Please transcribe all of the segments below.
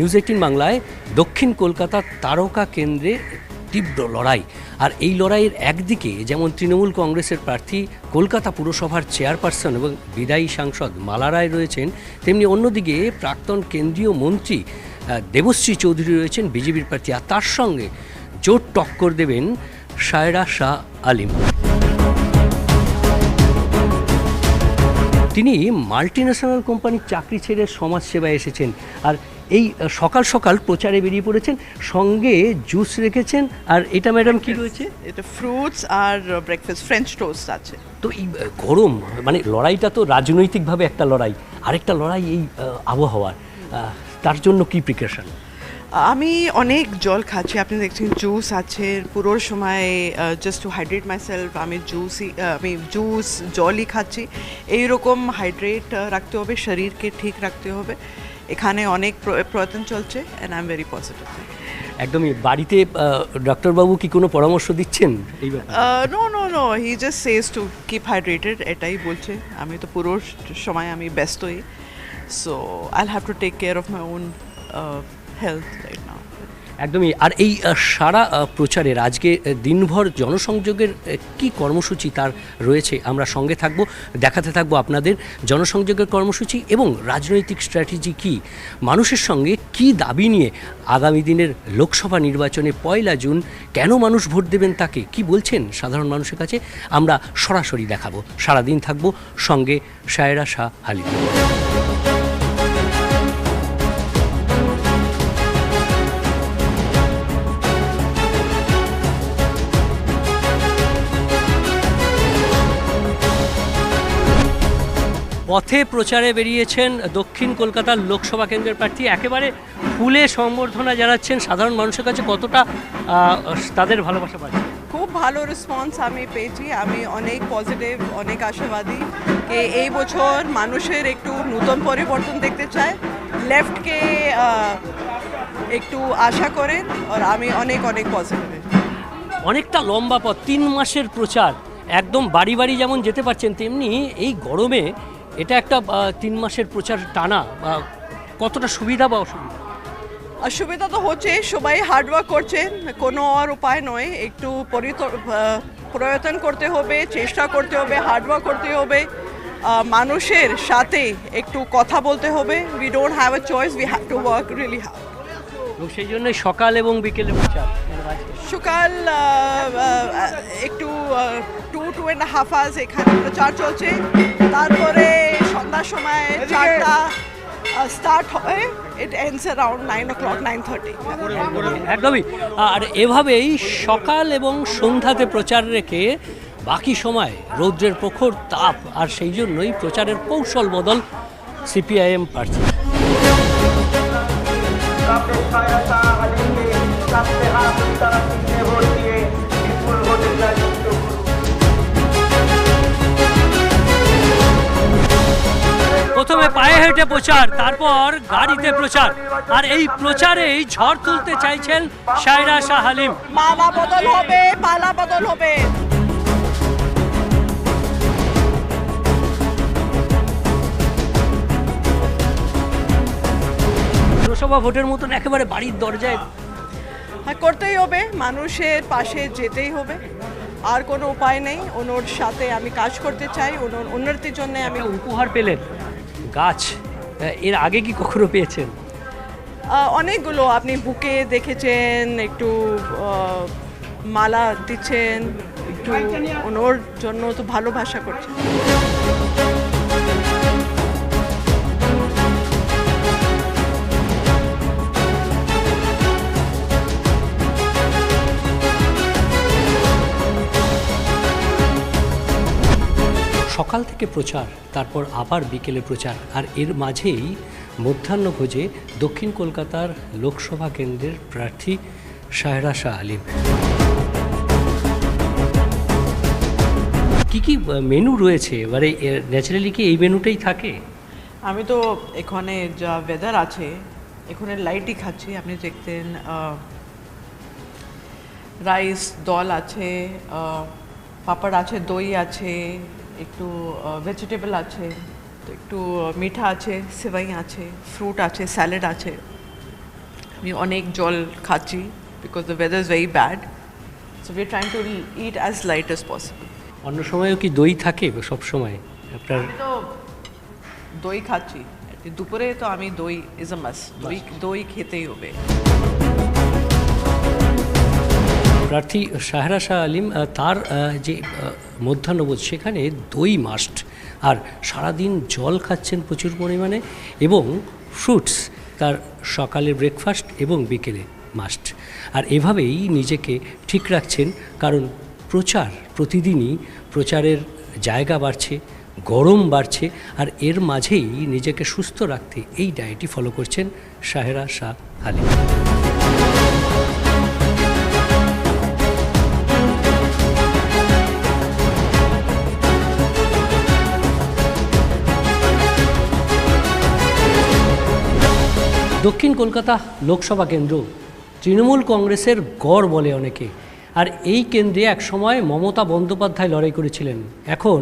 News eighteen বাংলায় দক্ষিণ কলকাতার তারকা কেন্দ্রে তীব্র লড়াই। আর এই লড়াইয়ের একদিকে যেমন তৃণমূল কংগ্রেসের প্রার্থী কলকাতা পুরসভার চেয়ারপারসন এবং বিদায়ী সাংসদ মালা রায় রয়েছেন, তেমনি অন্যদিকে প্রাক্তন কেন্দ্রীয় মন্ত্রী দেবশ্রী চৌধুরী রয়েছেন বিজেপির প্রার্থী। আর তার সঙ্গে জোর টক্কর দেবেন সায়রা শাহ আলিম। তিনি মাল্টিন্যাশনাল কোম্পানির চাকরি ছেড়ে সমাজসেবায় এসেছেন। আর এই সকাল সকাল প্রচারে বেরিয়ে পড়েছেন, সঙ্গে জুস রেখেছেন। আর এটা ম্যাডাম কি রয়েছে? এটা ফ্রুটস আর ব্রেকফাস্ট ফ্রেঞ্চ টোস্ট আছে। তো এই গরম মানে লড়াইটা তো রাজনৈতিকভাবে একটা লড়াই, আরেকটা লড়াই এই আবহাওয়ার, তার জন্য কি প্রিকশন? আমি অনেক জল খাচ্ছি, আপনি দেখছেন জুস আছে পুরোর সময়। Just to hydrate myself আমি জুস জলই খাচ্ছি। এইরকম হাইড্রেট রাখতে হবে, শরীরকে ঠিক রাখতে হবে। এখানে অনেক প্রয়ত্ন চলছে and I am very positive. একদমই। বাড়িতে ডাক্তারবাবু কি কোনো পরামর্শ দিচ্ছেন এই ব্যাপারে? No he just says to keep hydrated, এটাই বলছে। আমি তো পুরো সময় আমি ব্যস্তই, so I'll have to take care of my own health right now. একদমই। আর এই সারা প্রচারের আজকে দিনভর জনসংযোগের কি কর্মসূচি তার রয়েছে, আমরা সঙ্গে থাকব, দেখাতে থাকবো আপনাদের জনসংযোগের কর্মসূচি এবং রাজনৈতিক স্ট্র্যাটেজি কি, মানুষের সঙ্গে কি দাবি নিয়ে আগামী দিনের লোকসভা নির্বাচনে 1 জুন কেন মানুষ ভোট দেবেন তাকে, কি বলছেন সাধারণ মানুষের কাছে, আমরা সরাসরি দেখাবো। সারাদিন থাকবো সঙ্গে সায়রা শাহ আলিম। পথে প্রচারে বেরিয়েছেন দক্ষিণ কলকাতার লোকসভা কেন্দ্রের প্রার্থী। একেবারে ফুলে সম্বর্ধনা জানাচ্ছেন। সাধারণ মানুষের কাছে কতটা তাদের ভালোবাসা পাচ্ছে? খুব ভালো রেসপন্স আমি পেয়েছি। আমি অনেক পজিটিভ, অনেক আশাবাদী যে এই বছর মানুষের একটু নতুন পরিবর্তন দেখতে চায়, লেফটকে একটু আশা করেন। আর আমি অনেক পজিটিভ। অনেকটা লম্বা পথ, 3 মাসের প্রচার, একদম বাড়ি বাড়ি যেমন যেতে পারছেন, তেমনি এই গরমে এটা একটা 3 মাসের প্রচার টানা, কতটা সুবিধা বা অসুবিধা? অসুবিধা তো হচ্ছে, সবাই হার্ডওয়ার্ক করছে, কোনো আর উপায় নয়। একটু প্রয়ত্ন করতে হবে, চেষ্টা করতে হবে, হার্ডওয়ার্ক করতে হবে, মানুষের সাথে একটু কথা বলতে হবে। We don't have a choice, we have to work really hard. এবং সেই জন্যই সকাল এবং বিকেলে প্রচার। সকাল একটু 2.5 আওয়ার্স এখানে প্রচার চলছে, তারপরে সন্ধ্যার সময় 4টা স্টার্ট হয়, ইট এন্ডস অ্যারাউন্ড 9 o'clock 9:30। একদমই। আর এভাবেই সকাল এবং সন্ধ্যাতে প্রচার রেখে বাকি সময় রৌদ্রের প্রখর তাপ, আর সেই জন্যই প্রচারের কৌশল বদল সিপিআইএম প্রার্থী। প্রথমে পায়ে হেঁটে প্রচার, তারপর গাড়িতে প্রচার, আর এই প্রচারেই ঝড় তুলতে চাইছেন সায়রা শাহ আলিম। মালা বদল হবে, পালা বদল হবে। লোকসভা ভোটের মতন একেবারে বাড়ির দরজায় করতেই হবে, মানুষের পাশে যেতেই হবে, আর কোনো উপায় নেই। ওনার সাথে আমি কাজ করতে চাই, ওনার উন্নতির জন্য। আমি উপহার পেলেন গাছ, এর আগে কি কখনো পেয়েছেন? অনেকগুলো, আপনি বুকে দেখেছেন, একটু মালা দিচ্ছেন, একটু ওনার জন্য তো ভালোবাসা করছেন। সকাল থেকে প্রচার, তারপর আবার বিকেলে প্রচার, আর এর মাঝেই মধ্যাহ্নভোজে দক্ষিণ কলকাতার লোকসভা কেন্দ্রের প্রার্থী সায়রা শাহ আলিম। কি কি মেনু রয়েছে এবারে? ন্যাচারালি কি এই মেনুটাই থাকে? আমি তো এখানে যা ওয়েদার আছে, এখানে লাইটই খাচ্ছি। আপনি দেখতেন রাইস, দল আছে, পাপড় আছে, দই আছে, একটু ভেজিটেবল আছে, একটু মিঠা আছে, সেবাই আছে, ফ্রুট আছে, স্যালাড আছে। আমি অনেক জল খাচ্ছি because the weather is very bad so we are trying to it as light as possible. অন্য সময়ও কি দই থাকে সব সময় আপনার? আমি তো দই খাচ্ছি, দুপুরে তো আমি দই ইজ আ মাস্ট, দই খেতেই হবে। প্রার্থী সাহেরা শাহ আলিম, তার যে মধ্যাহ্নভোজ সেখানে দই মাস্ট, আর সারাদিন জল খাচ্ছেন প্রচুর পরিমাণে এবং ফ্রুটস তার সকালের ব্রেকফাস্ট এবং বিকেলে মাস্ট। আর এভাবেই নিজেকে ঠিক রাখছেন, কারণ প্রতিদিনই প্রচারের জায়গা বাড়ছে, গরম বাড়ছে, আর এর মাঝেই নিজেকে সুস্থ রাখতে এই ডায়েটই ফলো করছেন সাহেরা শাহ আলিম। দক্ষিণ কলকাতা লোকসভা কেন্দ্র তৃণমূল কংগ্রেসের গড় বলে অনেকে, আর এই কেন্দ্রে একসময় মমতা বন্দ্যোপাধ্যায় লড়াই করেছিলেন, এখন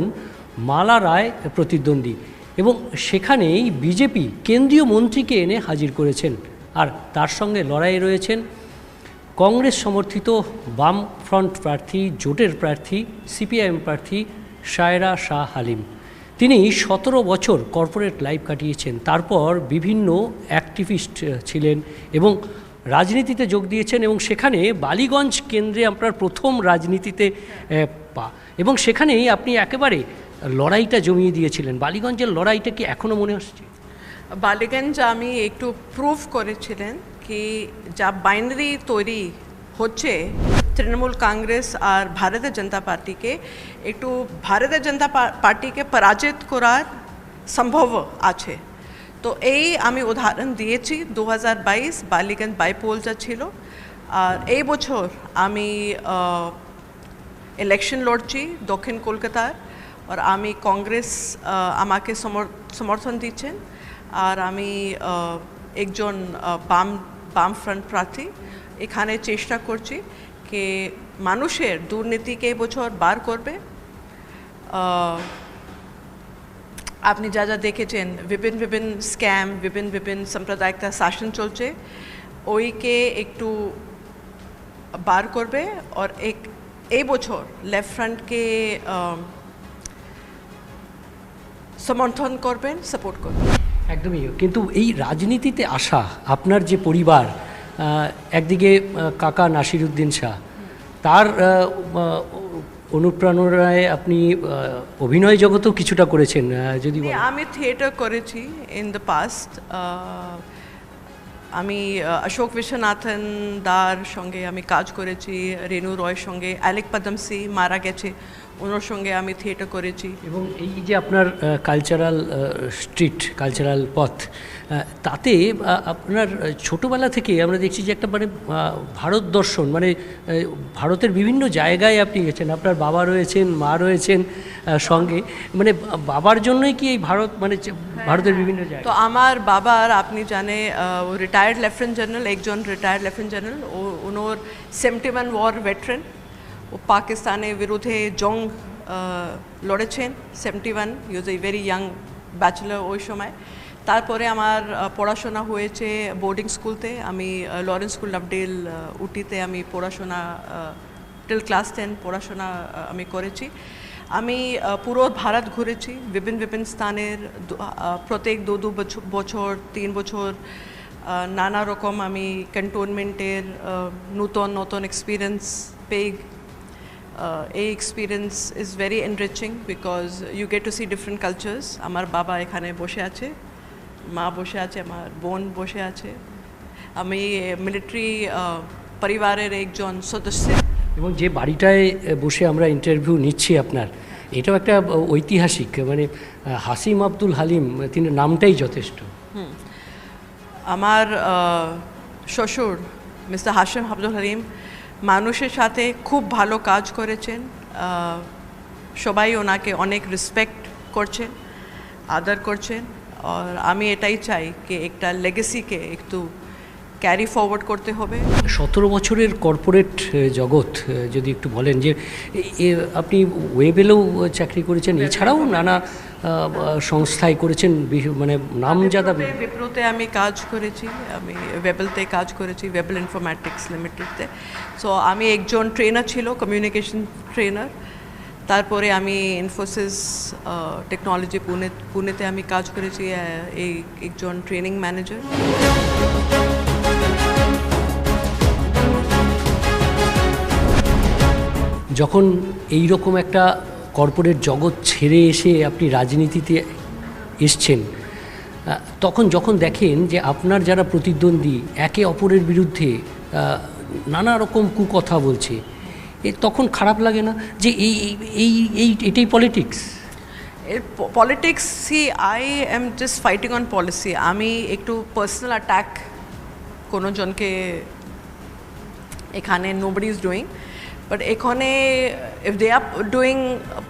মালা রায় প্রতিদ্বন্দ্বী, এবং সেখানেই বিজেপি কেন্দ্রীয় মন্ত্রীকে এনে হাজির করেছেন। আর তার সঙ্গে লড়াইয়ে রয়েছেন কংগ্রেস সমর্থিত বাম ফ্রন্ট প্রার্থী, জোটের প্রার্থী, সিপিআইএম প্রার্থী সাহেরা শাহ আলিম। তিনি 17 বছর কর্পোরেট লাইফ কাটিয়েছেন, তারপর বিভিন্ন অ্যাক্টিভিস্ট ছিলেন এবং রাজনীতিতে যোগ দিয়েছেন, এবং সেখানে বালিগঞ্জ কেন্দ্রে আপনার প্রথম রাজনীতিতে এবং সেখানেই আপনি একেবারে লড়াইটা জমিয়ে দিয়েছিলেন। বালিগঞ্জের লড়াইটা কি এখনও মনে আসছে? বালিগঞ্জ আমি একটু প্রুভ করেছিলেন কি যা বাইনারি তৈরি হচ্ছে তৃণমূল কংগ্রেস আর ভারতীয় জনতা পার্টিকে, একটু ভারতীয় জনতা পার্টিকে পরাজিত করার সম্ভব আছে। তো এই আমি উদাহরণ দিয়েছি 2022 বালিগঞ্জ বাইপোল যা ছিল, আর এই বছর আমি ইলেকশন লড়ছি দক্ষিণ কলকাতার, আর আমি কংগ্রেস আমাকে সমর্থন দিচ্ছেন, আর আমি একজন বামফ্রন্ট প্রার্থী। এখানে চেষ্টা করছি যে মানুষের দুর্নীতিকে বছর বার করবে। আপনি যা যা দেখেছেন বিভিন্ন স্ক্যাম, বিভিন্ন সাম্প্রদায়িকতা শাসন চলছে, ওইকে একটু বার করবে, আর এই বছর লেফট ফ্রন্টকে সমর্থন করবেন, সাপোর্ট করবেন। একদমই। কিন্তু এই রাজনীতিতে আসা আপনার যে পরিবার, একদিকে কাকা নাসিরুদ্দিন শাহ, তার অনুপ্রেরণায় আপনি অভিনয় জগতেও কিছুটা করেছেন, যদি আমি থিয়েটার করেছি ইন দ্য পাস্ট। আমি অশোক বিশ্বনাথন দার সঙ্গে আমি কাজ করেছি, রেণু রয়ের সঙ্গে, অ্যালেক পদমসি মারা গেছে, ওনার সঙ্গে আমি থিয়েটার করেছি। এবং এই যে আপনার কালচারাল স্ট্রিট, কালচারাল পথ, তাতে আপনার ছোটোবেলা থেকে আমরা দেখছি যে একটা মানে ভারত দর্শন, মানে ভারতের বিভিন্ন জায়গায় আপনি গেছেন, আপনার বাবা রয়েছেন, মা রয়েছেন সঙ্গে, মানে বাবার জন্যই কি এই ভারত, মানে ভারতের বিভিন্ন জায়গায়? তো আমার বাবার, আপনি জানে, রিটায়ার্ড লেফটেন্যান্ট জেনারেল, একজন রিটায়ার্ড লেফটেন্যান্ট জেনারেল, ওনার 71 ওয়ার ভেটারেন, ও পাকিস্তানের বিরুদ্ধে জং লড়েছেন 71, হি ওয়াজ এ ভেরি ইয়াং ব্যাচেলর ওই সময়। তারপরে আমার পড়াশোনা হয়েছে বোর্ডিং স্কুলতে, আমি লরেন্স স্কুল লাভডেল উটিতে আমি পড়াশোনা টিল ক্লাস 10 পড়াশোনা আমি করেছি। আমি পুরো ভারত ঘুরেছি, বিভিন্ন স্থানের, প্রত্যেক দু বছর 3 বছর নানা রকম আমি ক্যান্টনমেন্টের নতুন এক্সপিরিয়েন্স পেয়ে। এই experience is very enriching because you get to see different cultures. আমার বাবা এখানে বসে আছে, মা বসে আছে, আমার বোন বসে আছে, আমি মিলিটারি পরিবারের একজন সদস্য। এবং যে বাড়িটায় বসে আমরা ইন্টারভিউ নিচ্ছি আপনার, এটাও একটা ঐতিহাসিক, মানে হাসিম আব্দুল হালিম, তিনি নামটাই যথেষ্ট। আমার শ্বশুর মিস্টার হাসিম আব্দুল হালিম মানুষের সাথে খুব ভালো কাজ করেছেন, সবাই ওনাকে অনেক রেসপেক্ট করছেন, আদর করছেন, আর আমি এটাই চাই कि একটা লেগেসিকে একটু ক্যারি ফরওয়ার্ড করতে হবে। 17 বছরের কর্পোরেট জগৎ যদি একটু বলেন যে আপনি ওয়েবেলেও চাকরি করেছেন, এছাড়াও নানা সংস্থায় করেছেন, মানে নামজাদা। বিপ্রোতে আমি কাজ করেছি, আমি ওয়েবেলতে কাজ করেছি, ওয়েবেল ইনফরম্যাটিক্স লিমিটেডতে। সো আমি একজন ট্রেনার ছিল, কমিউনিকেশন ট্রেনার। তারপরে আমি ইনফোসিস টেকনোলজি পুনেতে আমি কাজ করেছি এই একজন ট্রেনিং ম্যানেজার। যখন এই রকম একটা কর্পোরেট জগৎ ছেড়ে এসে আপনি রাজনীতিতে এসছেন, তখন যখন দেখেন যে আপনার যারা প্রতিদ্বন্দ্বী একে অপরের বিরুদ্ধে নানা রকম কুকথা বলছে, তখন খারাপ লাগে না যে এটাই politics? Politics, I am just fighting on policy. আমি একটু পার্সোনাল অ্যাটাক কোনো জনকে এখানে নোবডি ইজ ডুইং, বাট এখানে if they are doing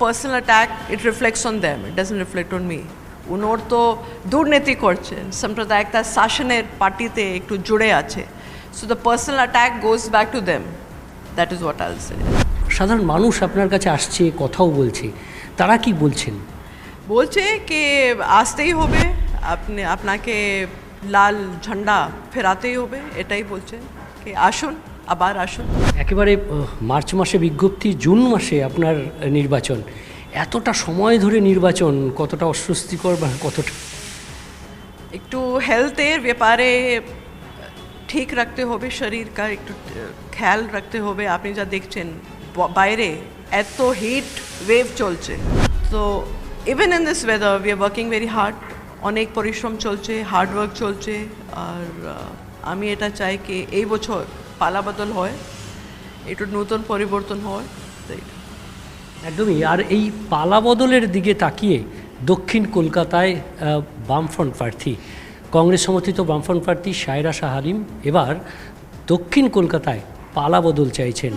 personal attack, it reflects on them, it doesn't reflect on me. উনোর তো দুর্নীতি করছেন, সাম্প্রদায়িকতা শাসনের পার্টিতে একটু জুড়ে আছে। So the personal attack goes back to them, that is what I will say. সাধারণ মানুষ আপনার কাছে আসছে, কথাও বলছে, তারা কি বলছেন? বলছে কি আসতেই হবে, আপনাকে লাল ঝান্ডা ফেরাতেই হবে, এটাই বলছে কি আসুন, আবার আসুন। একেবারে মার্চ মাসে বিজ্ঞপ্তি, জুন মাসে আপনার নির্বাচন, এতটা সময় ধরে নির্বাচন কতটা অস্বস্তিকর বা কতটা? একটু হেলথের ব্যাপারে ঠিক রাখতে হবে, শরীর কা একটু খেয়াল রাখতে হবে। আপনি যা দেখছেন বাইরে এত হিট ওয়েভ চলছে, তো even in this weather we are working very hard, অনেক পরিশ্রম চলছে, হার্ড ওয়ার্ক চলছে। আর আমি এটা চাই কি এই বছর পালাবদল হয়, একটু নতুন পরিবর্তন হয়। একদমই। আর এই পালাবদলের দিকে তাকিয়ে দক্ষিণ কলকাতায় বামফ্রন্ট প্রার্থী, কংগ্রেস সমর্থিত বামফ্রন্ট প্রার্থী সায়রা শাহ হালিম এবার দক্ষিণ কলকাতায় পালাবদল চাইছেন।